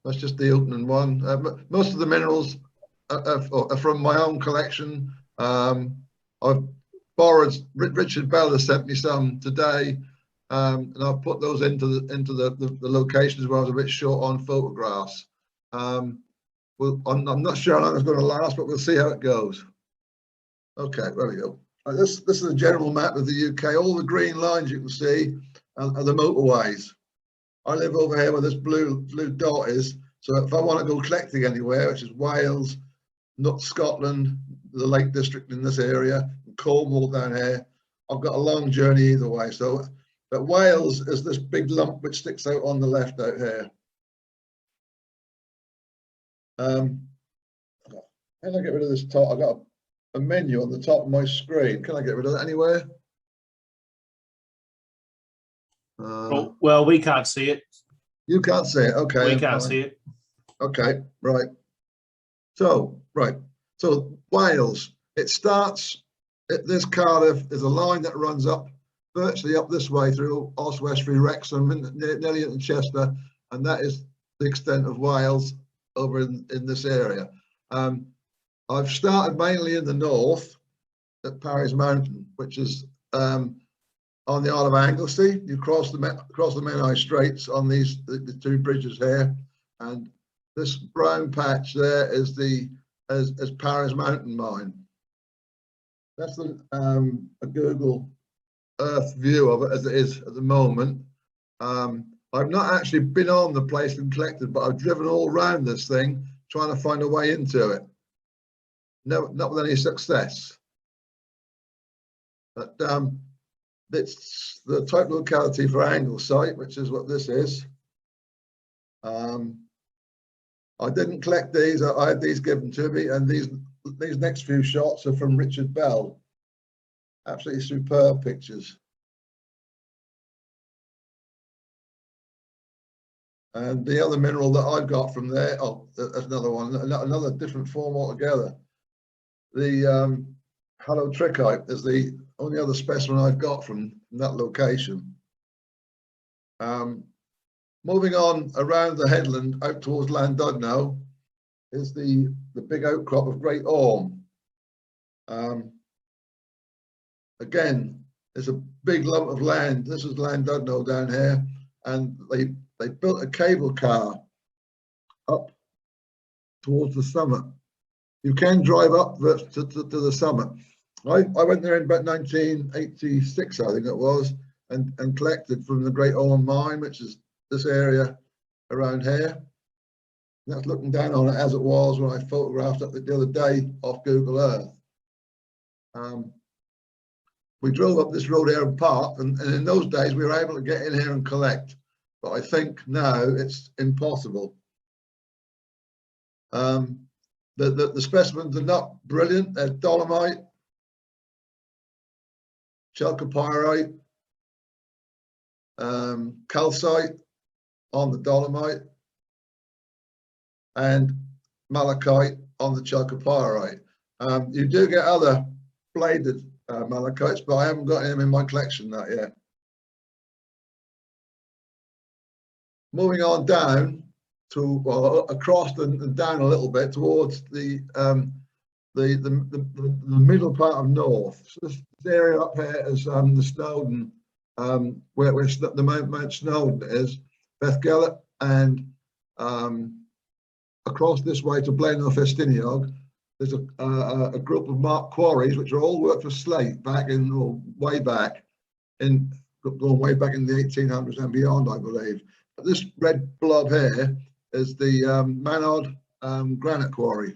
That's just the opening one. Most of the minerals are from my own collection. I've borrowed, Richard Bell has sent me some today, and I've put those into the locations where I was a bit short on photographs. Well, I'm not sure how long it's going to last, but we'll see how it goes. Okay, there we go. This is a general map of the UK. All the green lines you can see are the motorways. I live over here where this blue dot is. So if I want to go collecting anywhere, which is Wales, not Scotland, the Lake District in this area, and Cornwall down here, I've got a long journey either way. So, but Wales is this big lump which sticks out on the left out here. How do I get rid of this top? I've got a menu on the top of my screen. Can I get rid of that anywhere? Well, we can't see it. You can't see it. Okay. We can't see it. Okay, right. So, So Wales, it starts at this Cardiff. There's a line that runs up, virtually up this way through Oswestry, Wrexham, nearly into Chester, and that is the extent of Wales over in this area. I've started mainly in the north at Parry's Mountain, which is on the Isle of Anglesey. You cross the Menai Straits on the two bridges here, and this brown patch there is as Parry's Mountain Mine. That's a Google Earth view of it as it is at the moment. I've not actually been on the place and collected, but I've driven all around this thing trying to find a way into it. No, not with any success. But it's the type locality for Anglesey, which is what this is. I didn't collect these. I had these given to me, and these next few shots are from Richard Bell. Absolutely superb pictures. And the other mineral that I've got from there, oh, that's another one, another different form altogether. The halotrichite is the only other specimen I've got from that location. Moving on around the headland out towards Llandudno is the big outcrop of Great Orme. Again, there's a big lump of land. This is Llandudno down here, and they built a cable car up towards the summit. You can drive up to the summit. I went there in about 1986, I think it was, and collected from the Great Orme Mine, which is this area around here. And that's looking down on it as it was when I photographed it the other day off Google Earth. We drove up this road here and parked, and in those days we were able to get in here and collect, but I think now it's impossible. The specimens are not brilliant. They're dolomite, chalcopyrite, calcite on the dolomite, and malachite on the chalcopyrite. You do get other bladed malachites, but I haven't got them in my collection not yet. Moving on down to across and down a little bit towards the middle part of north. So this area up here is the Snowdon, where the Mount Snowdon is, Bethgelert, and across this way to Blaenau Festiniog, there's a group of marked quarries which are all worked for slate back in, or way back in, going way back in the 1800s and beyond, I believe. But this red blob here is the Manod granite quarry.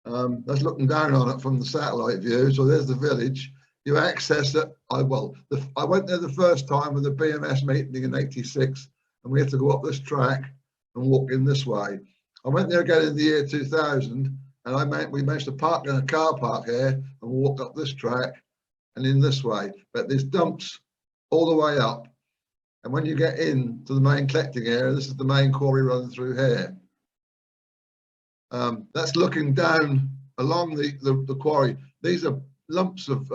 That's looking down on it from the satellite view. So there's the village. You access it. I went there the first time with the BMS meeting in '86, and we had to go up this track and walk in this way. I went there again in the year 2000, and we managed to park in a car park here and walk up this track and in this way. But there's dumps all the way up, and when you get into the main collecting area, this is the main quarry running through here. That's looking down along the quarry. These are lumps of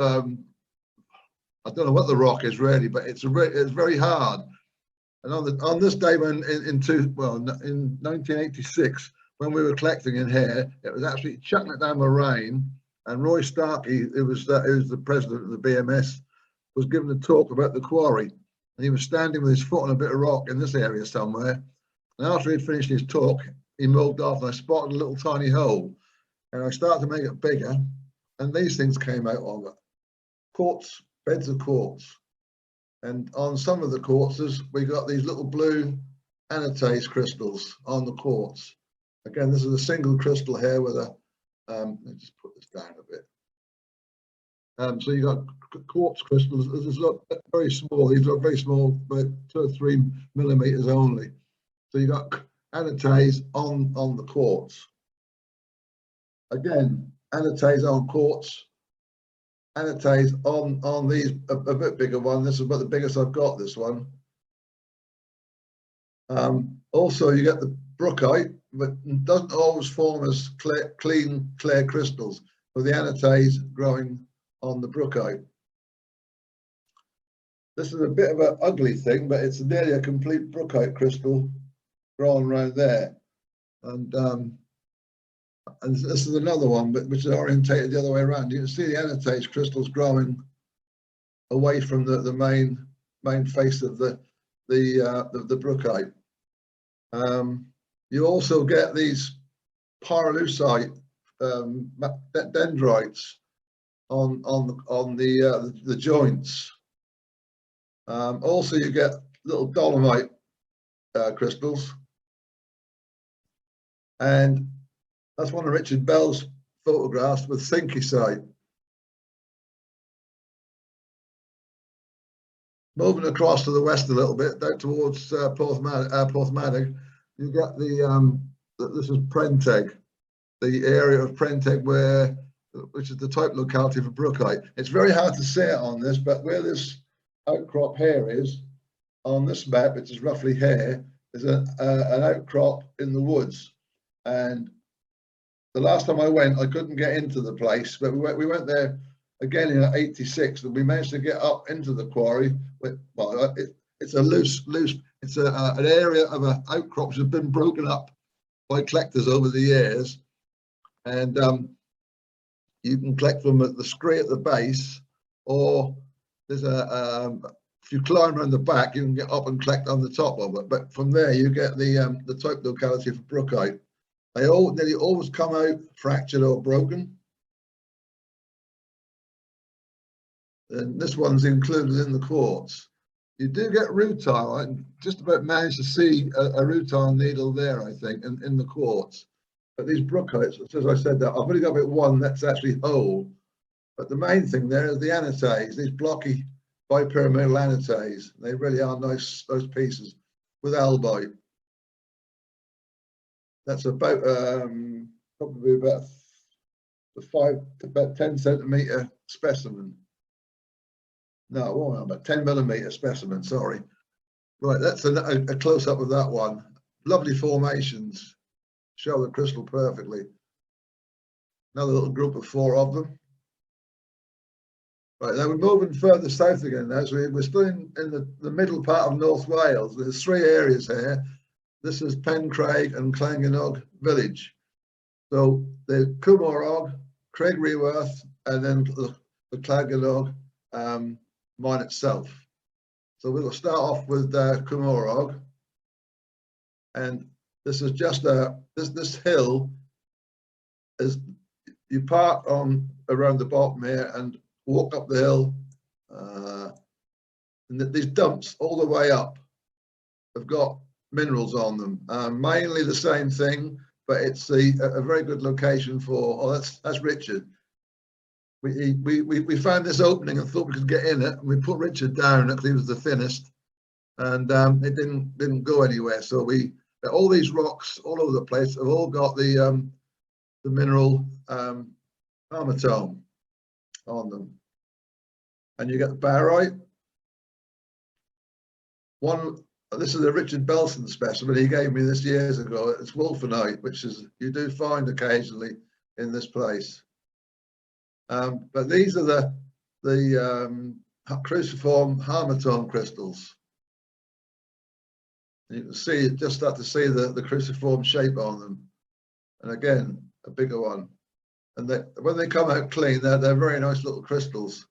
I don't know what the rock is really, but it's very hard. And on this day when in 1986, when we were collecting in here, it was actually chucking it down the rain. And Roy Starkey, who was the president of the BMS, was giving a talk about the quarry. And he was standing with his foot on a bit of rock in this area somewhere. And after he'd finished his talk, he moved off and I spotted a little tiny hole. And I started to make it bigger. And these things came out of it. Quartz, beds of quartz. And on some of the quartzes, we got these little blue anatase crystals on the quartz. Again, this is a single crystal here with a, let's just put this down a bit. So you got quartz crystals. This look very small. These look very small, about 2 or 3 millimeters only. So you got anatase on the quartz. Again, anatase on quartz. Anatase on these a bit bigger one. This is about the biggest I've got. This one. Also, you get the brookite, but it doesn't always form as clean, clear crystals with the anatase growing on the brookite. This is a bit of an ugly thing, but it's nearly a complete brookite crystal growing around there. And this is another one, but which is orientated the other way around. You can see the anatase crystals growing away from the main face of the brookite. You also get these pyrolusite dendrites on the joints. Also, you get little dolomite crystals, and that's one of Richard Bell's photographs with synchycite. Moving across to the west a little bit, down towards Porthmadog, you get this is Prenteg, the area of Prenteg which is the type locality for brookite. It's very hard to see it on this, but where this outcrop here is on this map, which is roughly here, is an outcrop in the woods. And the last time I went, I couldn't get into the place, but we went there again in '86, and we managed to get up into the quarry. Well, it's a loose. It's an area of an outcrop which has been broken up by collectors over the years, and you can collect them at the scree at the base, or there's if you climb around the back, you can get up and collect on the top of it. But from there, you get the type locality for brookite. They nearly always come out fractured or broken. And this one's included in the quartz. You do get rutile. I just about managed to see a rutile needle there, I think, in the quartz. But these brookites, as I said, that I've only got about one that's actually whole. But the main thing there is the anatase, these blocky bipyramidal anatase. They really are nice pieces with albite. That's about probably about 10 centimeter specimen. No, about 10 millimeter specimen. Sorry. Right, that's a close up of that one. Lovely formations, show the crystal perfectly. Another little group of 4 of them. Right, now we're moving further south again now. So we're still in the middle part of North Wales. There's 3 areas here. This is Pencraig and Clanganog village. So the Kumorog, Craig Reworth, and then the Clanganog mine itself. So we'll start off with Kumorog, and this is just this hill is you park on around the bottom here and walk up the hill, and these dumps all the way up have got minerals on them, mainly the same thing, but it's a very good location for. Oh, that's Richard. We found this opening and thought we could get in it, and we put Richard down because he was the thinnest, and it didn't go anywhere. So all these rocks all over the place have all got the mineral harmatome on them, and you get the barite. This is a Richard Belson specimen. He gave me this years ago. It's wolfenite, which is you do find occasionally in this place. But these are the Cruciform Harmon crystals. You can see, just start to see the cruciform shape on them. And again, a bigger one. And when they come out clean, they're very nice little crystals.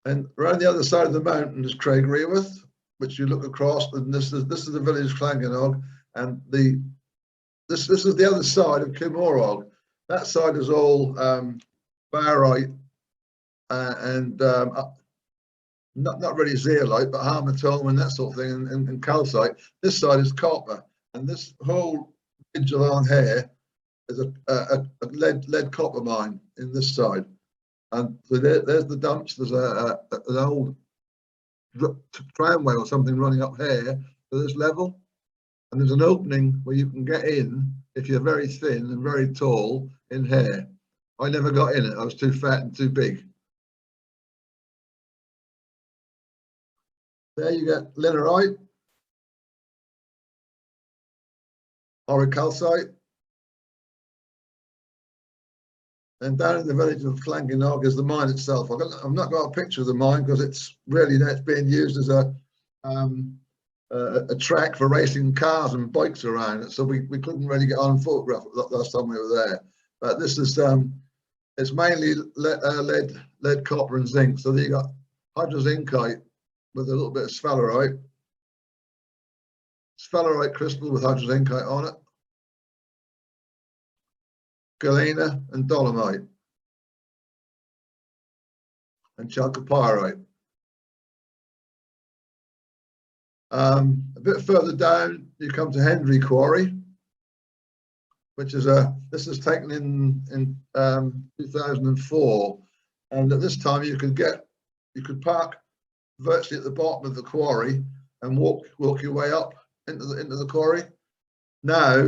And around the other side of the mountain is Craig Reworth, which you look across, and this is the village of Clanganog, and this is the other side of Kumorog. That side is all barite and not really zeolite, but harmatome and that sort of thing, and calcite. This side is copper, and this whole ridge along here is a lead copper mine in this side. And so there's the dumps. There's an old tramway or something running up here to this level, and there's an opening where you can get in if you're very thin and very tall in here. I never got in it. I was too fat and too big. There you get linerite, orichalcite, and down in the village of Clanganog is the mine itself. I've not got a picture of the mine because it's really it's being used as a track for racing cars and bikes around it. So we couldn't really get on photograph last time we were there. But this is it's mainly lead, copper, and zinc. So you got hydrozincite with a little bit of sphalerite crystal with hydrozincite on it, galena and dolomite, and chalcopyrite. A bit further down, you come to Hendry Quarry, which is this is taken in 2004, and at this time you could park virtually at the bottom of the quarry and walk your way up into the quarry. Now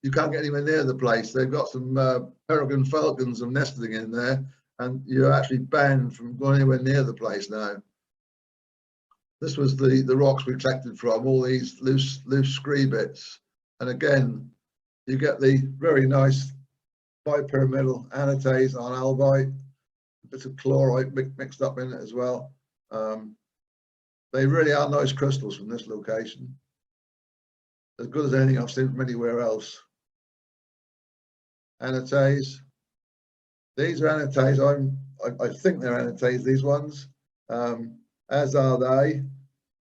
you can't get anywhere near the place. They've got some peregrine falcons and nesting in there, and you're actually banned from going anywhere near the place now. This was the rocks we collected from, all these loose scree bits. And again, you get the very nice bipyramidal anatase on albite, bits of chlorite mixed up in it as well. They really are nice crystals from this location. As good as anything I've seen from anywhere else. Anatase. These are anatase. I think they're anatase, these ones. As are they.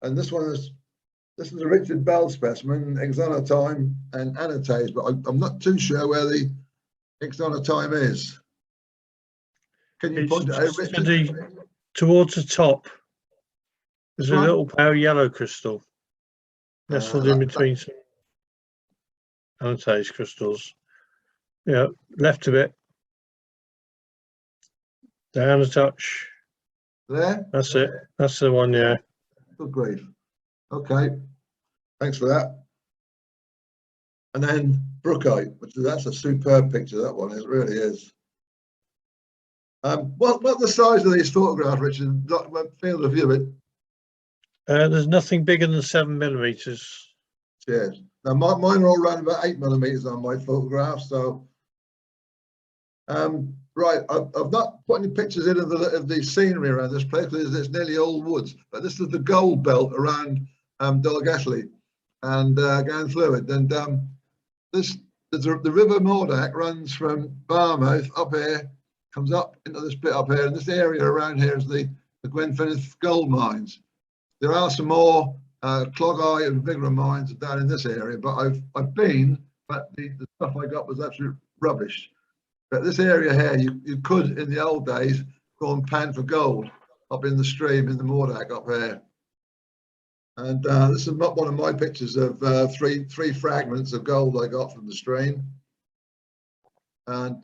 And this is a Richard Bell specimen, exonotime and anatase, but I'm not too sure where the exonotime is. Can you point it out, Richard? Towards the top, there's a little pale yellow crystal nestled in between some anatase crystals. Yeah, left a bit. Down a touch. There? That's it. That's the one, yeah. Good grief. Okay. Thanks for that. And then Brookite, that's a superb picture, that one. It really is. What the size of these photographs, Richard? Field of view it. There's nothing bigger than 7mm. Cheers. Now mine are all around about 8mm on my photographs. So, right, I've not put any pictures in of the scenery around this place because it's nearly all woods. But this is the gold belt around Donegal and Ganfluid, and the River Mordack runs from Barmouth up here, comes up into this bit up here, and this area around here is the Gwenfydd gold mines. There are some more Clog Eye and Vigor mines down in this area, but I've been, but the stuff I got was absolute rubbish. But this area here, you could in the old days go and pan for gold up in the stream in the Mordack up here. And this is one of my pictures of three fragments of gold I got from the stream. And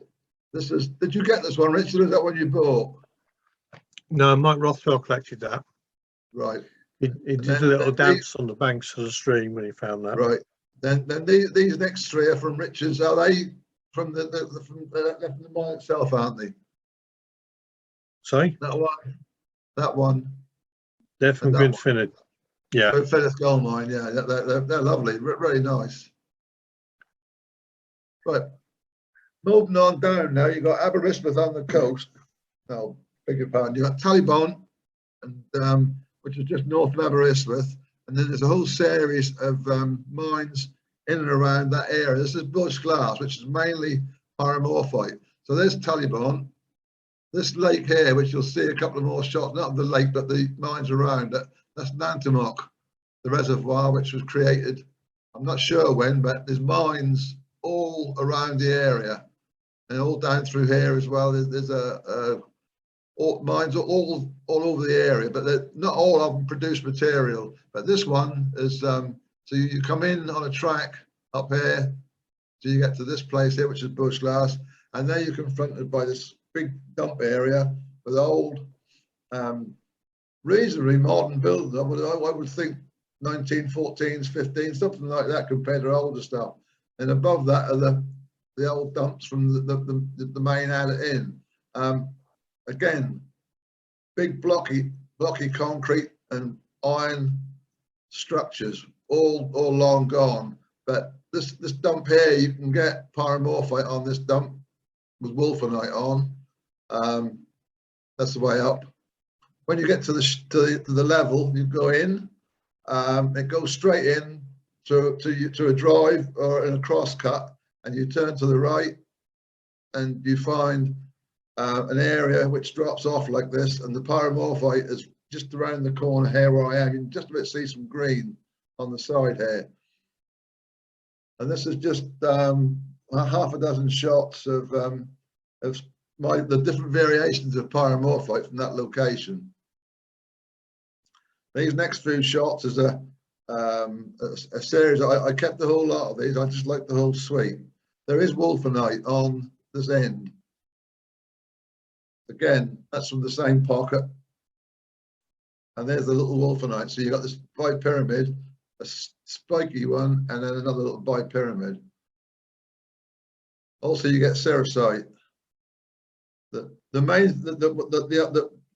this is, did you get this one, Richard? Is that one you bought? No, Mike Rothwell collected that. Right. He did a little dance on the banks of the stream when he found that. Right. Then these next three are from Richard's. Are they from the mine itself, aren't they? Sorry? That one. They're from Gwenfydd. Yeah. Gwenfydd gold mine, yeah. They're lovely, really nice. Right. Moving on down now, you've got Aberystwyth on the coast. No, beg your pardon, you've got Taliban, and which is just north of Aberystwyth, and then there's a whole series of mines in and around that area. This is bush glass, which is mainly pyromorphite. So there's Taliban. This lake here, which you'll see a couple of more shots, not of the lake, but the mines around it, that's Nantamok, the reservoir, which was created, I'm not sure when, but there's mines all around the area and all down through here as well. There's mines all over the area, but not all of them produce material. But this one is, so you come in on a track up here, so you get to this place here, which is bush glass, and then you're confronted by this big dump area with old, reasonably modern buildings. I would think 1914s, 15s, something like that compared to older stuff. And above that are the old dumps from the main outlet in. Again, big blocky concrete and iron structures, all long gone. But this dump here, you can get pyromorphite on this dump with wolfenite on. That's the way up. When you get to the level, you go in. It goes straight in to a drive or in a cross cut, and you turn to the right, and you find an area which drops off like this, and the pyromorphite is just around the corner here where I am. You can just about see some green on the side here. And this is just half a dozen shots of the different variations of pyromorphite from that location. These next few shots is a series. I kept the whole lot of these. I just like the whole suite. There is wolfenite on this end. Again, that's from the same pocket. And there's the little wolfenite. So you've got this bipyramid, a spiky one, and then another little bipyramid. Also, you get cerussite. The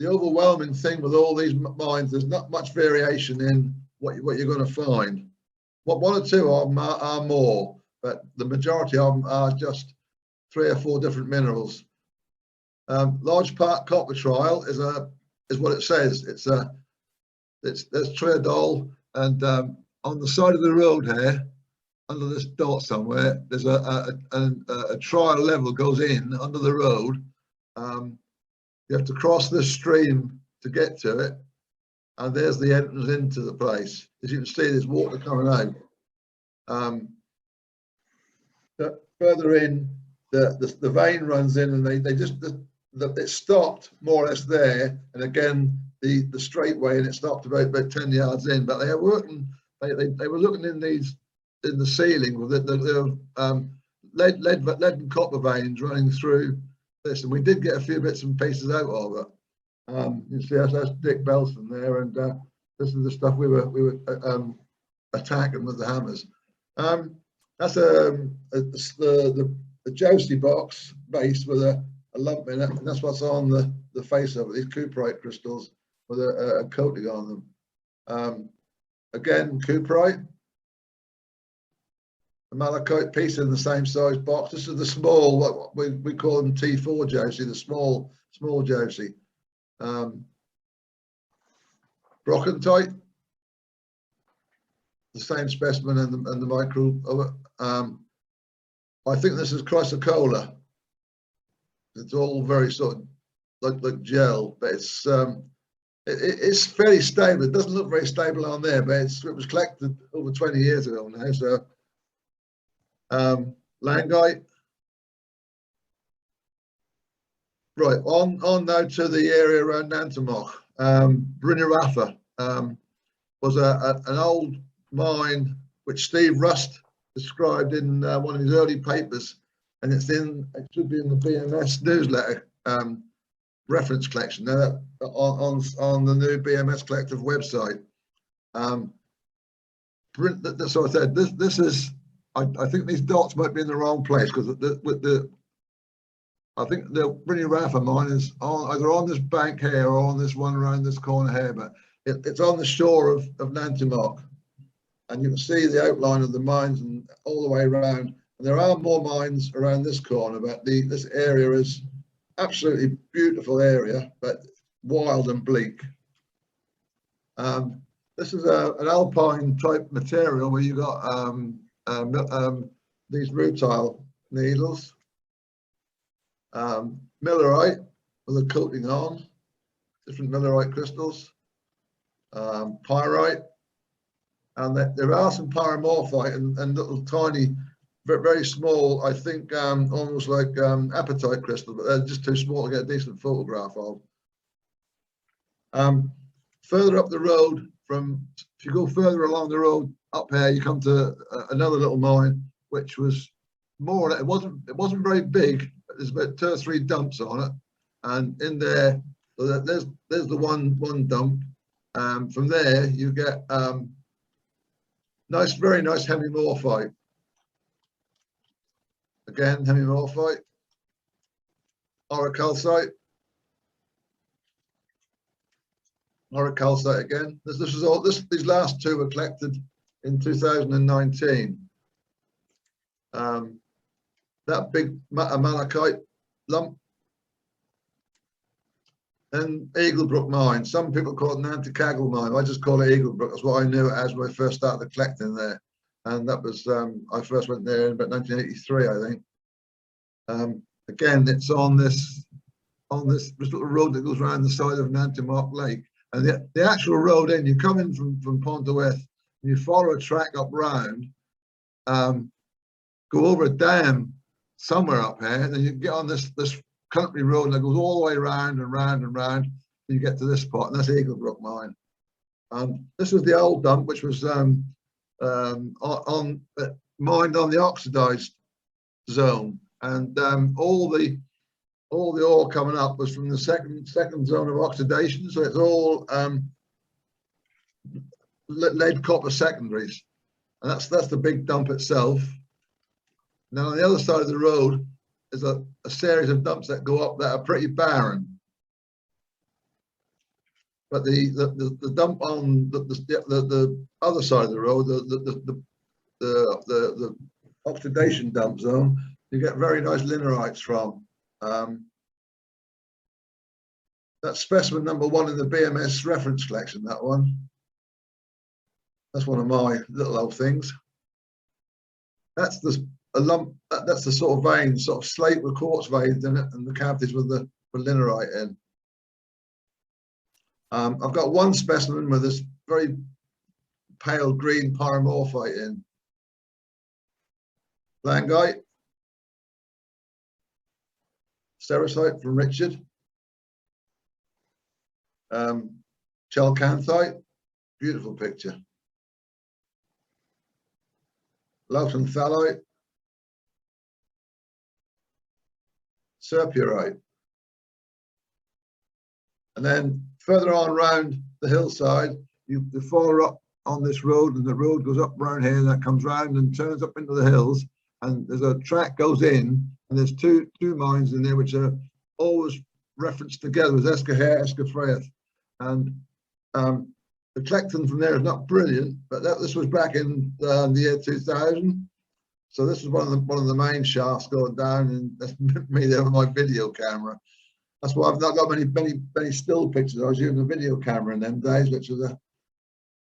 overwhelming thing with all these mines, there's not much variation in what you're going to find. One or two of them are more, but the majority of them are just 3 or 4 different minerals. Large part copper trial is what it says. There's Triadol, and on the side of the road here, under this dot somewhere, there's a trial level goes in under the road. You have to cross this stream to get to it, and there's the entrance into the place. As you can see, there's water coming out. Further in, the vein runs in, and it stopped more or less there, and again the straightway, and it stopped about 10 yards in. But they are working. They were looking in the ceiling with the lead and copper veins running through this, and we did get a few bits and pieces out of it. You see, that's Dick Belson there, and this is the stuff we were attacking with the hammers. That's the Josie box base with a lump in it, and that's what's on the face of it. These cuprite crystals with a coating on them. Again, cuprite. A malachite piece in the same size box. This is the small, what we call them T4 Josie, the small Josie. Brockentite, the same specimen and the micro. I think this is chrysocolla. It's all very sort of like gel, but it's fairly stable. It doesn't look very stable on there, but it was collected over 20 years ago now. So langite. Right, on now to the area around Nantamok. Brynerafa was an old mine which Steve Rust described in one of his early papers, and it should be in the BMS newsletter reference collection now on the new BMS Collective website. That's what I said. This is. I think these dots might be in the wrong place, because I think the Brynerafa mine is either on this bank here or on this one around this corner here, but it's on the shore of Nantamok, and you can see the outline of the mines and all the way around. And there are more mines around this corner, but this area is absolutely beautiful area, but wild and bleak. This is an alpine type material where you got these rutile needles, millerite with a coating on, different millerite crystals, pyrite, and there are some pyromorphite and little tiny, very small, I think almost like apatite crystal, but they're just too small to get a decent photograph of. Further up the road, if you go further along the road up here, you come to another little mine, which was more. It wasn't very big, but there's about 2 or 3 dumps on it, and in there, so there's the one dump. From there, you get very nice hemimorphite. Again, hemimorphite, orichalcite. Orichalcite again. This is all. These last 2 were collected in 2019. That big malachite lump, and Brook Mine. Some people call it an Anticagle mine. I just call it Brook. That's what I knew it as when I first started collecting there, and that was I first went there in about 1983, I think. Again, it's on this little road that goes around the side of Nantumark Lake. And the actual road in, you come in from Pontewith, and you follow a track up round, go over a dam somewhere up here, and then you get on this country road that goes all the way round and round and round, and you get to this spot, and that's Brook Mine. This was the old dump, which was mined on the oxidized zone, and all the ore coming up was from the second zone of oxidation, so it's all lead copper secondaries, and that's the big dump itself. Now on the other side of the road is a series of dumps that go up that are pretty barren, but the dump on the other side of the road, the oxidation dump zone, you get very nice linerites from. That's specimen number 1 in the BMS reference collection, that one. That's one of my little old things. That's a lump, that's the sort of vein, sort of slate with quartz veins in it, and the cavities with linerite in. I've got one specimen with this very pale green pyromorphite in. Langite. Cerussite from Richard. Chalcanthite, beautiful picture. Loughton phthalite. Serpurite. And then further on round the hillside, you follow up on this road, and the road goes up round here, and that comes round and turns up into the hills, and there's a track goes in, and there's two mines in there which are always referenced together as Escaher, Escafreyth, and the collecting from there is not brilliant, but this was back in the year 2000. So this is one of the main shafts going down, and that's me there with my video camera. That's why I've not got many still pictures. I was using a video camera in them days, which was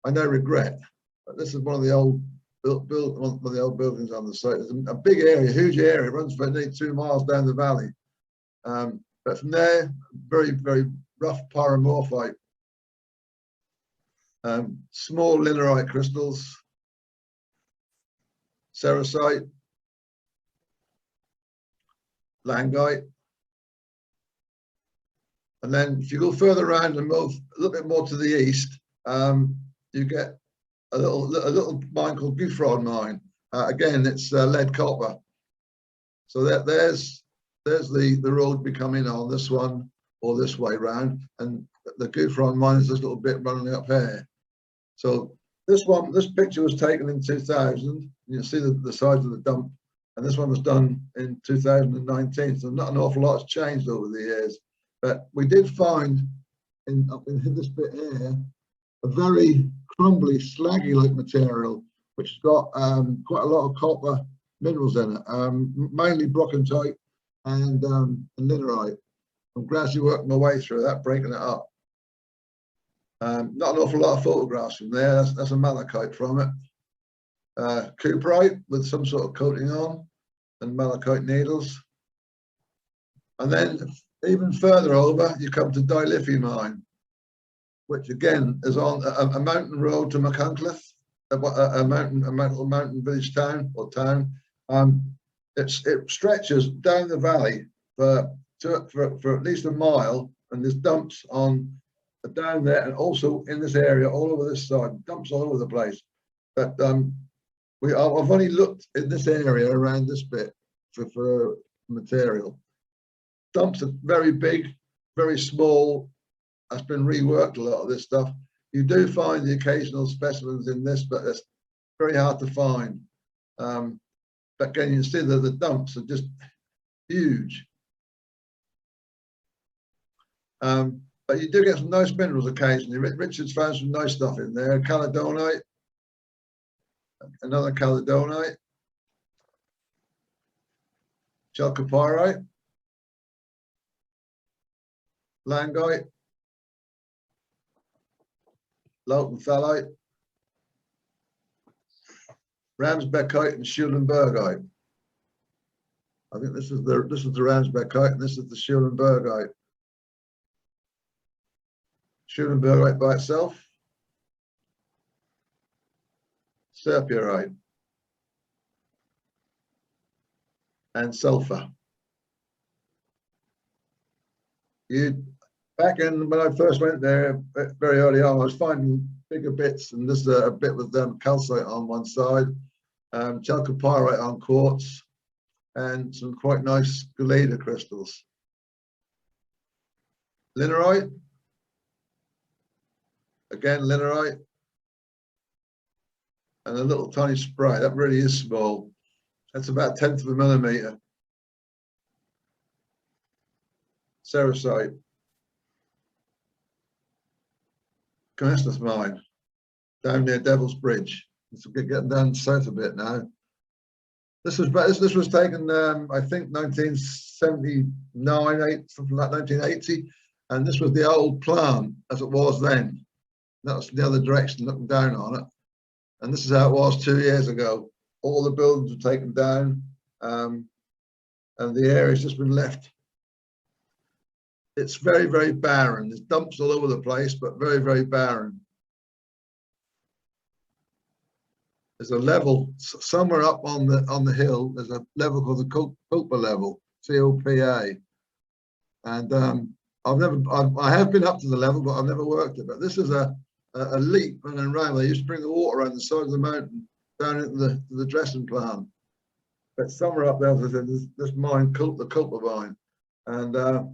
I no regret. But this is one of the old one of the old buildings on the site. There's a big area, huge area. It runs for nearly 2 miles down the valley. But from there, very rough pyromorphite, small linerite crystals, cerussite, langite. And then if you go further around and move a little bit more to the east, you get a little mine called Goofroad Mine. Again, it's lead copper. So there's the road we come in on, this one or this way round, and the Goofroad Mine is this little bit running up here. So this picture was taken in 2000. You see the size of the dump, and this one was done in 2019. So not an awful lot has changed over the years. But we did find up in this bit here a very crumbly, slaggy-like material, which has got quite a lot of copper minerals in it, mainly brookentite and linerite. I'm gradually working my way through that, breaking it up. Not an awful lot of photographs from there. That's a malachite from it. Cuprite with some sort of coating on, and malachite needles. And then even further over, you come to Stolworthy Mine, which again is on a mountain road to McCuncliffe, a mountain village town or town. It stretches down the valley for at least a mile, and there's dumps on down there and also in this area all over this side, dumps all over the place. But I've only looked in this area around this bit for material. Dumps are very big, very small. That's been reworked, a lot of this stuff. You do find the occasional specimens in this, but it's very hard to find. But again, you can see that the dumps are just huge. But you do get some nice minerals occasionally. Richard's found some nice stuff in there. Caledonite, another caledonite, chalcopyrite, langite, localities, Ramsbeckite, and Schulenbergite. I think this is the Ramsbeckite, and this is the Schulenbergite. Schulenbergite by itself, serpurite, and sulfur. Back in when I first went there very early on, I was finding bigger bits, and this is a bit with calcite on one side, chalcopyrite on quartz, and some quite nice Goofroad crystals. Linerite, again linerite, and a little tiny spray. That really is small. That's about 1/10 of a millimeter. Cerussite. Quartz Mine, down near Devil's Bridge. It's getting down south a bit now. This was taken, I think, 1979, something like 1980, and this was the old plant as it was then. That was the other direction, looking down on it. And this is how it was 2 years ago. All the buildings were taken down, and the area's just been left. It's very, very barren. There's dumps all over the place, but very, very barren. There's a level somewhere up on the hill. There's a level called the Copa level, COPA, and I have been up to the level, but I've never worked it. But this is a leap and then round. They used to bring the water around the side of the mountain down into the dressing plant. But somewhere up there, there's this mine, the Copa mine, and that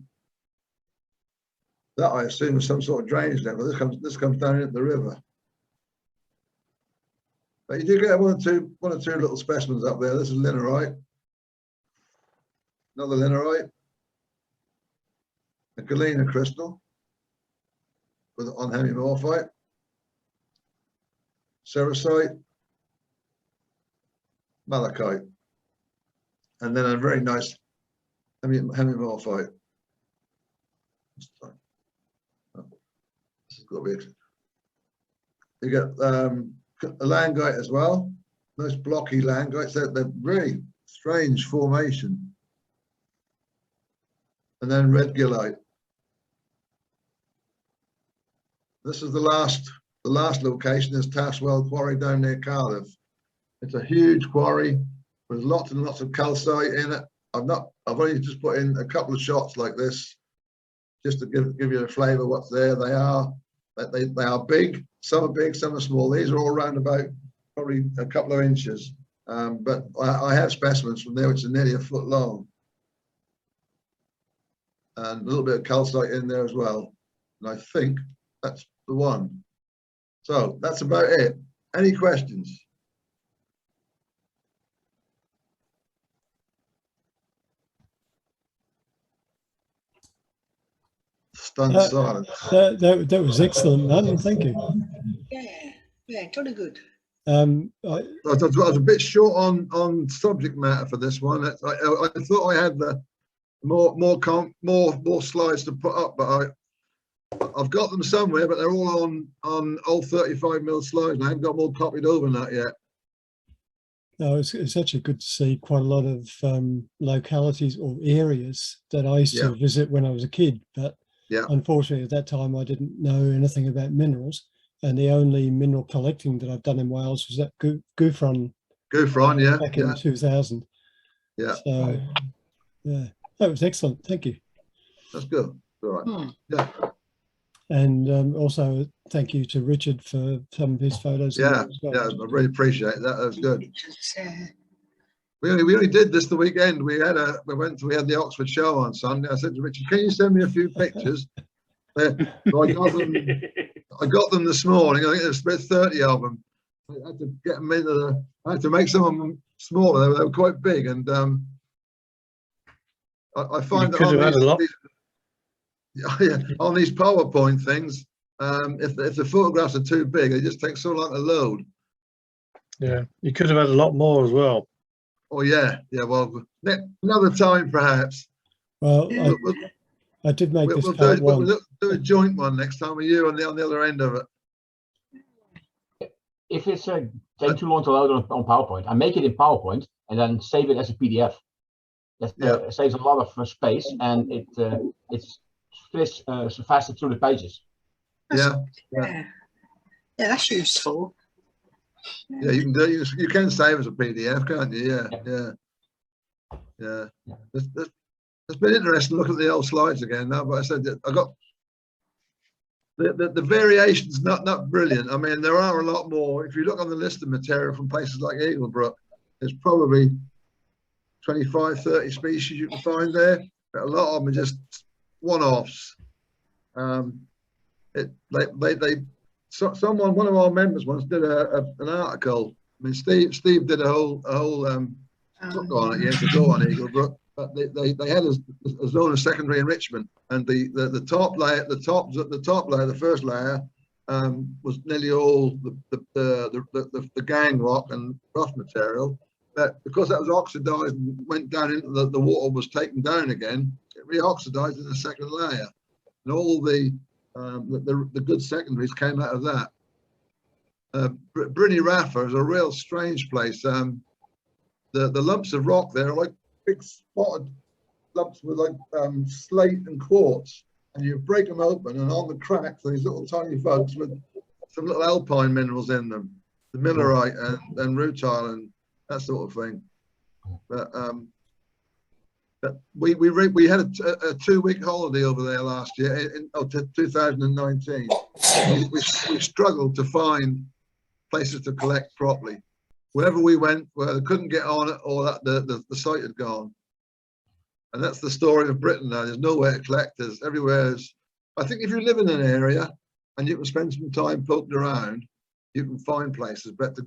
I assume is some sort of drainage net. But this comes down into the river. But you do get one or two little specimens up there. This is linerite, another linerite, a galena crystal on hemimorphite, cerussite, malachite, and then a very nice hemimorphite. This has got to be. You get a langite as well, nice blocky langites. They're really strange formation. And then red gillite. This is the last location is Tasswell Quarry down near Cardiff. It's a huge quarry with lots and lots of calcite in it. I've only just put in a couple of shots like this, just to give you a flavour of what's there. They are big. Some are big, some are small. These are all around about probably a couple of inches. But I have specimens from there which are nearly a foot long. And a little bit of calcite in there as well. And I think that's the one. So that's about it. Any questions? Stunned silence. That was excellent, Martin. Thank you. Yeah, totally good. I was a bit short on subject matter for this one. I thought I had the more slides to put up, but I've got them somewhere, but they're all on old 35mm slides, and I haven't got them all copied over than that yet. No, it's actually good to see quite a lot of localities or areas that I used to visit when I was a kid, but unfortunately at that time I didn't know anything about minerals, and the only mineral collecting that I've done in Wales was at Goofroad back in 2000. Yeah. So yeah, that was excellent. Thank you. That's good. All right. Yeah. And also thank you to Richard for some of his photos. Yeah, as well. yeah, I really appreciate that. That was good. It's, We only did this the weekend. We had the Oxford show on Sunday. I said to Richard, "Can you send me a few pictures?" So I got them this morning. I think there's about 30 of them. I had to get them into I had to make some of them smaller. They were quite big, and I find that on these PowerPoint things, if the photographs are too big, it just takes so long to load. Yeah, you could have had a lot more as well. Oh yeah. Well, another time perhaps. Well, I did make this part one. We'll do a joint one next time with you on the other end of it. If it's taking too long to load on PowerPoint, I make it in PowerPoint and then save it as a PDF. That saves a lot of space, and it's faster through the pages. Yeah, that's useful. Yeah, you can do. You can save as a PDF, can't you? Yeah. It's been interesting to look at the old slides again now, but I said I got the variations not brilliant. I mean, there are a lot more. If you look on the list of material from places like Brook, there's probably 25, 30 species you can find there. But a lot of them are just one-offs. One of our members once did an article. I mean, Steve did a whole book on it years ago on Brook. But they had a zone of secondary enrichment, and the top layer, the first layer, was nearly all the gang rock and rough material. But because that was oxidized and went down into the water was taken down again, it re-oxidized in the second layer, and all the good secondaries came out of that. Bryn Raffa is a real strange place. The lumps of rock there are like big spotted lumps with like slate and quartz, and you break them open, and on the cracks these little tiny folks with some little alpine minerals in them, the millerite and rutile and that sort of thing. But we had a 2-week holiday over there last year in 2019. We struggled to find places to collect properly. Wherever we went, where they couldn't get on it, or that the site had gone. And that's the story of Britain now. There's nowhere to collect. There's everywhere. I think if you live in an area and you can spend some time poking around, you can find places. But to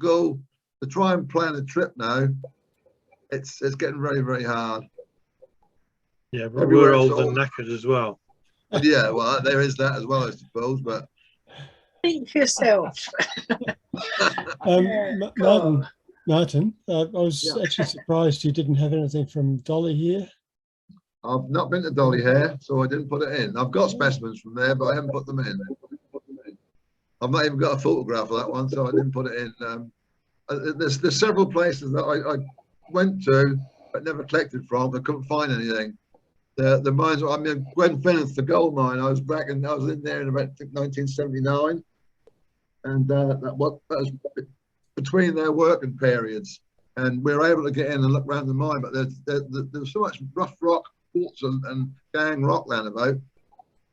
try and plan a trip now, it's getting very, very hard. Yeah, but we're old and knackered as well. And yeah, well, there is that as well, I suppose. But Think for yourself. Martin, I was actually surprised you didn't have anything from Dolly here. I've not been to Dolly Hare, so I didn't put it in. I've got specimens from there, but I haven't put them in. I've not even got a photograph of that one, so I didn't put it in. There's several places that I went to but never collected from. I couldn't find anything. The mines. I mean, Gwen Finnan's, the gold mine. I was in there in about 1979, and that was between their working periods, and we were able to get in and look around the mine. But there's so much rough rock, quartz, and gang rockland about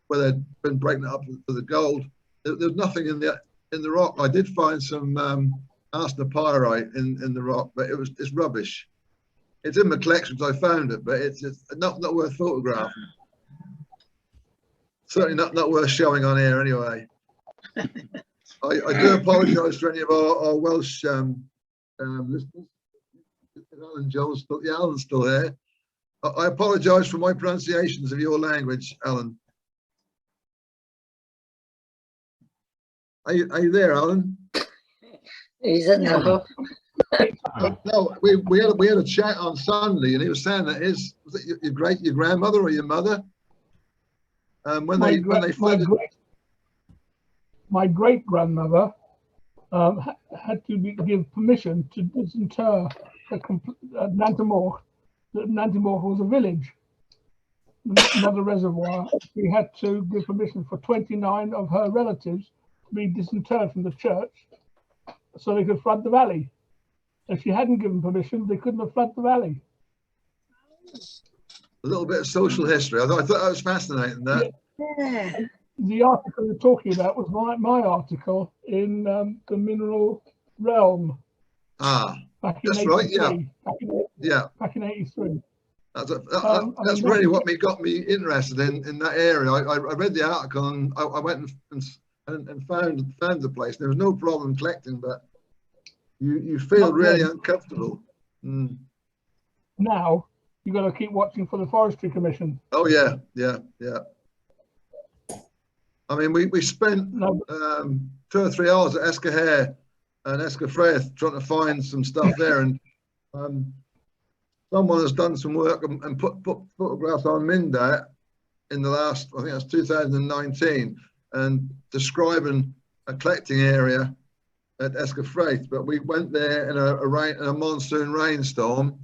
where they'd been breaking it up for the gold. There's nothing in the rock. I did find some arsenopyrite in the rock, but it's rubbish. It's in my collections. I found it, but it's not worth photographing. Certainly not worth showing on here anyway. I do apologise for any of our Welsh listeners. Alan Jones, Alan's still there. I apologise for my pronunciations of your language, Alan. Are you there, Alan? He's another. No, we had a chat on Sunday, and he was saying that was it your grandmother or your mother? When they fled. My great grandmother had to give permission to disinter Nantamore. Nantamore was a village, not a reservoir. She had to give permission for 29 of her relatives to be disinterred from the church so they could flood the valley. If she hadn't given permission, they couldn't have flooded the valley. A little bit of social history. I thought that was fascinating. That. Yeah. The article you're talking about was my article in the Mineral Realm. Ah, back in that's 83. right. Yeah. Back in 83. That's really what got me interested in that area. I read the article and I went and found the place. There was no problem collecting, but you feel really uncomfortable. Mm. Now you've got to keep watching for the Forestry Commission. Oh yeah. I mean, we spent 2 or 3 hours at Escahair and Escafraith trying to find some stuff there, and someone has done some work and put photographs on Mindat in the last, I think that's 2019, and describing a collecting area at Escafraith. But we went there in a monsoon rainstorm.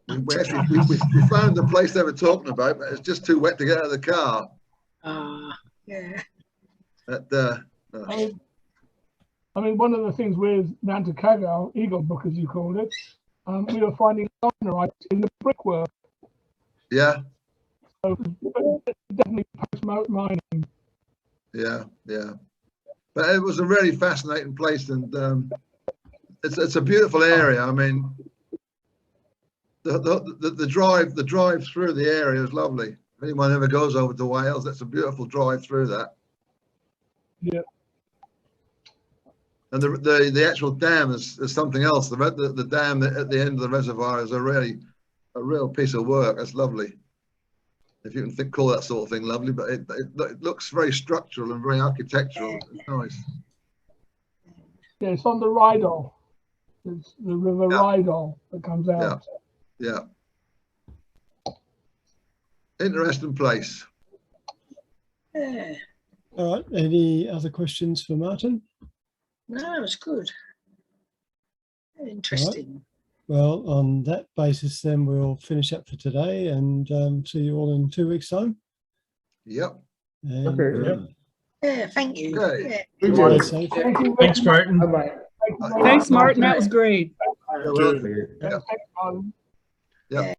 We found the place they were talking about, but it's just too wet to get out of the car. Yeah. I mean, one of the things with Nantacago, Eagle Book as you called it, we were finding limonite in the brickwork. Yeah. So definitely post mining. Yeah. But it was a really fascinating place, and it's a beautiful area. I mean, the drive through the area is lovely. If anyone ever goes over to Wales, that's a beautiful drive through that. Yeah. And the actual dam is something else. The dam at the end of the reservoir is a real piece of work. That's lovely. If you can call that sort of thing lovely, but it looks very structural and very architectural. It's nice. Yeah, it's on the Rydal. It's the River Rydal that comes out. Yeah. Interesting place. Yeah. All right. Any other questions for Martin? No, it was good. Interesting. Well, on that basis, then we'll finish up for today and see you all in 2 weeks' time. Yep. And, Okay, Yeah, thank you. Okay. Yeah. stay safe. Thanks, Martin. Bye-bye. Thank you very Thanks, much. Martin. That was great. You're welcome. Thanks, Martin. Yep.